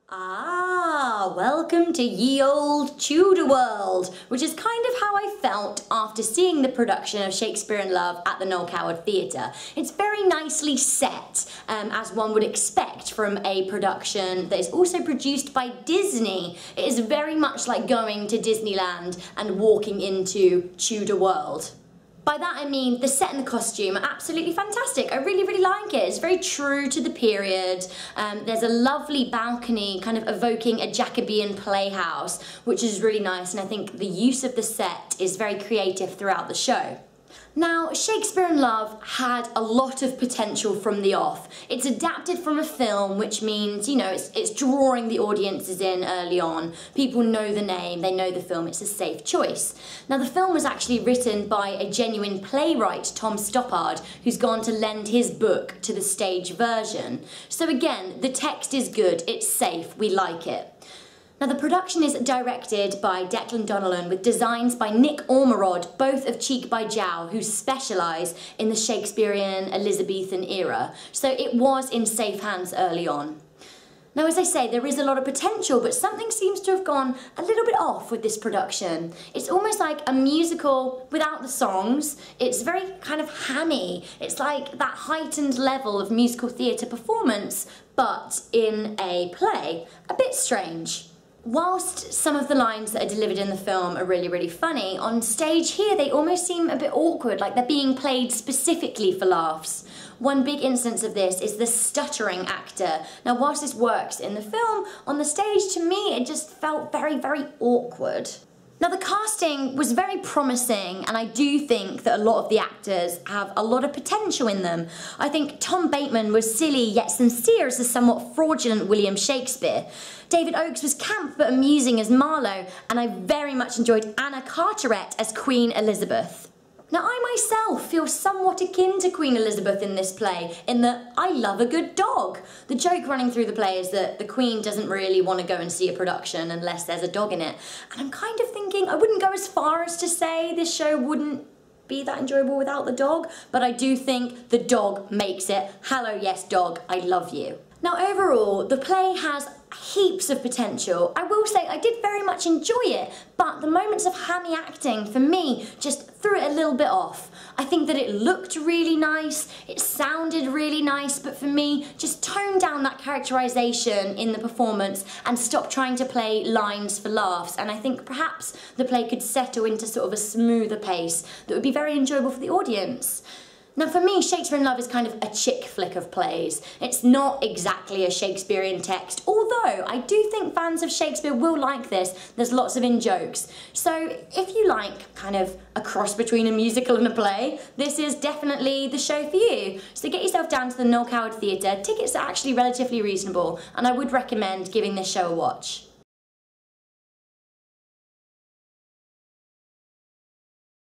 Ah, welcome to ye old Tudor world, which is kind of how I felt after seeing the production of Shakespeare in Love at the Noel Theatre. It's very nicely set, as one would expect from a production that is also produced by Disney. It is very much like going to Disneyland and walking into Tudor world. By that I mean the set and the costume are absolutely fantastic. I really, really like it. It's very true to the period. There's a lovely balcony kind of evoking a Jacobean playhouse, which is really nice, and I think the use of the set is very creative throughout the show. Now, Shakespeare in Love had a lot of potential from the off. It's adapted from a film, which means, you know, it's drawing the audiences in early on. People know the name, they know the film, it's a safe choice. Now, the film was actually written by a genuine playwright, Tom Stoppard, who's gone to lend his book to the stage version. So again, the text is good, it's safe, we like it. Now, the production is directed by Declan Donnellan with designs by Nick Ormerod, both of Cheek by Jowl, who specialise in the Shakespearean Elizabethan era. So it was in safe hands early on. Now, as I say, there is a lot of potential, but something seems to have gone a little bit off with this production. It's almost like a musical without the songs. It's very kind of hammy. It's like that heightened level of musical theatre performance, but in a play. A bit strange. Whilst some of the lines that are delivered in the film are really, really funny, on stage here they almost seem a bit awkward, like they're being played specifically for laughs. One big instance of this is the stuttering actor. Now, whilst this works in the film, on the stage, to me, it just felt very, very awkward. Now, the casting was very promising, and I do think that a lot of the actors have a lot of potential in them. I think Tom Bateman was silly yet sincere as the somewhat fraudulent William Shakespeare. David Oakes was camp but amusing as Marlowe, and I very much enjoyed Anna Carteret as Queen Elizabeth. Now, I myself feel somewhat akin to Queen Elizabeth in this play, in that I love a good dog. The joke running through the play is that the Queen doesn't really want to go and see a production unless there's a dog in it. And I'm kind of thinking, I wouldn't go as far as to say this show wouldn't be that enjoyable without the dog, but I do think the dog makes it. Hello, yes, dog, I love you. Now, overall, the play has heaps of potential. I will say I did very much enjoy it, but the moments of hammy acting, for me, just threw it a little bit off. I think that it looked really nice, it sounded really nice, but for me, just tone down that characterization in the performance and stop trying to play lines for laughs. And I think perhaps the play could settle into sort of a smoother pace that would be very enjoyable for the audience. Now, for me, Shakespeare in Love is kind of a chick flick of plays. It's not exactly a Shakespearean text, although I do think fans of Shakespeare will like this. There's lots of in-jokes. So if you like kind of a cross between a musical and a play, this is definitely the show for you. So get yourself down to the Noel Theatre. Tickets are actually relatively reasonable, and I would recommend giving this show a watch.